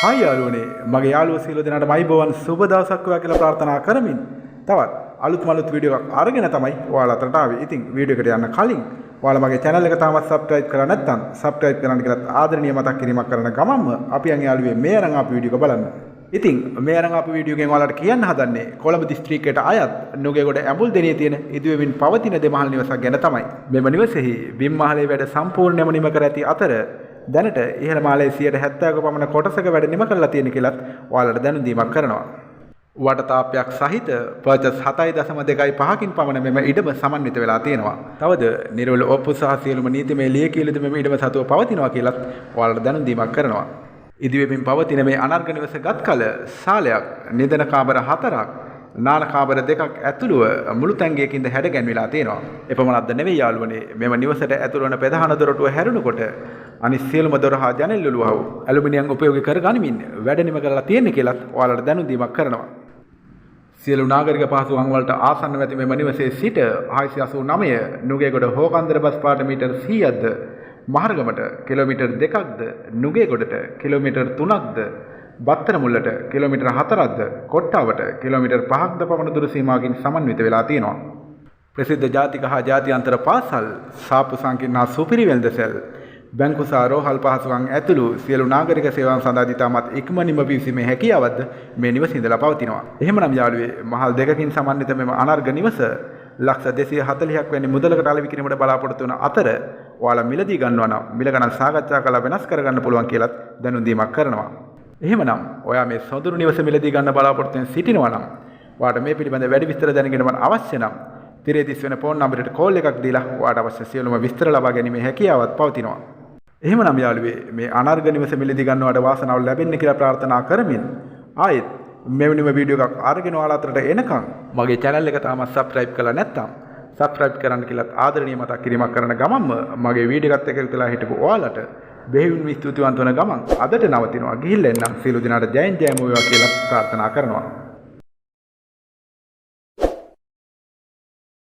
Hi යාළුවනේ මගේ යාළුවෝ සියලු දෙනාට මයිබෝවන් සුබ දවසක් වේවා කියලා ප්‍රාර්ථනා කරමින් තවත් අලුත් වීඩියෝ එකක් අරගෙන තමයි ඔයාලා අතරට ආවේ. ඉතින් වීඩියෝ එකට යන්න කලින් ඔයාලා මගේ channel එක තාමත් subscribe කරලා නැත්නම් subscribe කරන්න කියලා ආදරණීය මතක් කිරීමක් කරන ගමන්ම අපි යන් යාළුවේ මේ අරන් ආපු වීඩියෝ එක බලන්න. ඉතින් මේ අරන් ආපු වීඩියෝ එකෙන් ඔයාලට කියන්න හදන්නේ කොළඹ දිස්ත්‍රික්කයට අයත් නුගේගොඩ ඇඹුල් දෙනියේ තියෙන ඉදිවෙමින් පවතින දෙමහල් නිවසක් ගැන තමයි. මෙම නිවසෙහි බිම් මහලේ වැඩ සම්පූර්ණයෙන්ම නිම කර ඇති අතර දැනට ඉහළ මාලයේ 70%ක පමණ කොටසක වැඩ නිම කරලා තියෙන කියලත් ඔයාලට දැනුම් දීමක් කරනවා. වටතාපයක් සහිත පර්චස් 7.25කින් පමණ මෙම ඉඩම සමන්විත වෙලා තියෙනවා. තවද නිර්වල ඔප්පු සහ සියලුම නීතිමය ලියකියලුද මෙම ඉඩම සතුව පවතිනවා කියලත් ඔයාලට දැනුම් දීමක් කරනවා. ඉදිවෙමින් පවතින මේ අනර්ග නිවස ගත් කල සාලයක්, නිදන කාමර 4ක්, නාන කාමර 2ක් ඇතුළුව මුළු තැන්ගයකින්ද හැඩගැන්විලා තියෙනවා. එපමණක්ද නෙවෙයි යාළුවනේ, මෙම නිවසට ඇතුළු වන ප්‍රධාන දොරටුව හැරුණකොට අනිත් සියලුම දොර හා ජනෙල් ලුලුවව ඇලුමිනියම් උපයෝගී කර ගනිමින් වැඩ නිම කරලා තියෙන කියලත් ඔයාලට දැනුම් දීමක් කරනවා. සියලු නාගරික පහසුකම් වලට ආසන්න ඇති මෙම නිවසේ සිට 689 නුගේගොඩ හෝකන්දර බස් පාට මීටර් 100ක්ද, මහරගමට කිලෝමීටර් 2ක්ද, නුගේගොඩට කිලෝමීටර් 3ක්ද, බත්තර මුල්ලට කිලෝමීටර් 4ක්ද, කොට්ටාවට කිලෝමීටර් 5ක්ද පමණ දුර සීමාවකින් සමන්විත වෙලා තියෙනවා. ප්‍රසිද්ධ ජාතික හා ජාත්‍යන්තර පාසල්, සාප්පු සංකීර්ණ හා සුපිරි වෙළඳසැල්, බැංකු සහ රෝහල් පහසුකම් ඇතුළු සියලු නාගරික සේවාවන් සඳහා දිතාමත් ඉක්මනින්ම පිවිසීමේ හැකියාවක්ද මේ නිවසේ ඉඳලා පවතිනවා. එහෙමනම් යාළුවේ මහල් දෙකකින් සමන්විත මෙම අනර්ග නිවස ලක්ෂ 240ක් වැනි මුදලකට අලෙවි කිරීමට බලාපොරොත්තු වන අතර ඔයාලා මිලදී ගන්නවා නම් මිල ගණන් සාකච්ඡා කරලා වෙනස් කරගන්න පුළුවන් කියලාත් දැනුම් දීමක් කරනවා. එහෙමනම් ඔයා මේ සොඳුරු නිවස මිලදී ගන්න බලාපොරොත්තු වෙන සිටිනවා නම් ඔයාට මේ පිළිබඳ වැඩි විස්තර දැනගන්න අවශ්‍ය නම් තිරේ දිස් වෙන ෆෝන් නම්බරයට කෝල් එකක් දීලා ඔයාට අවශ්‍ය සියලුම විස්තර ලබා ගැනීමේ හැකියාවක් පවතිනවා. එහෙමනම් යාළුවේ මේ අනර්ග නිවස මිලදී ගන්නවට වාසනාව ලැබෙන්න කියලා ප්‍රාර්ථනා කරමින් ආයෙත් මෙවැනිම වීඩියෝ එකක් අරගෙන ඔයාලා අතරට එනකම් මගේ channel එක තාම subscribe කරලා නැත්නම් subscribe කරන්න කියලා ආදරණීය මතක් කිරීමක් කරන ගමන්ම මගේ වීඩියෝ එකත් එක්ක එකතුලා හිටපු ඔයාලට බෙහෙවින්ම ස්තුතිවන්ත වන ගමන් අදට නවතිනවා. ගිහිල්ලා එන්නම්. සියලු දෙනාට ජයෙන් ජයම වේවා කියලා ප්‍රාර්ථනා කරනවා.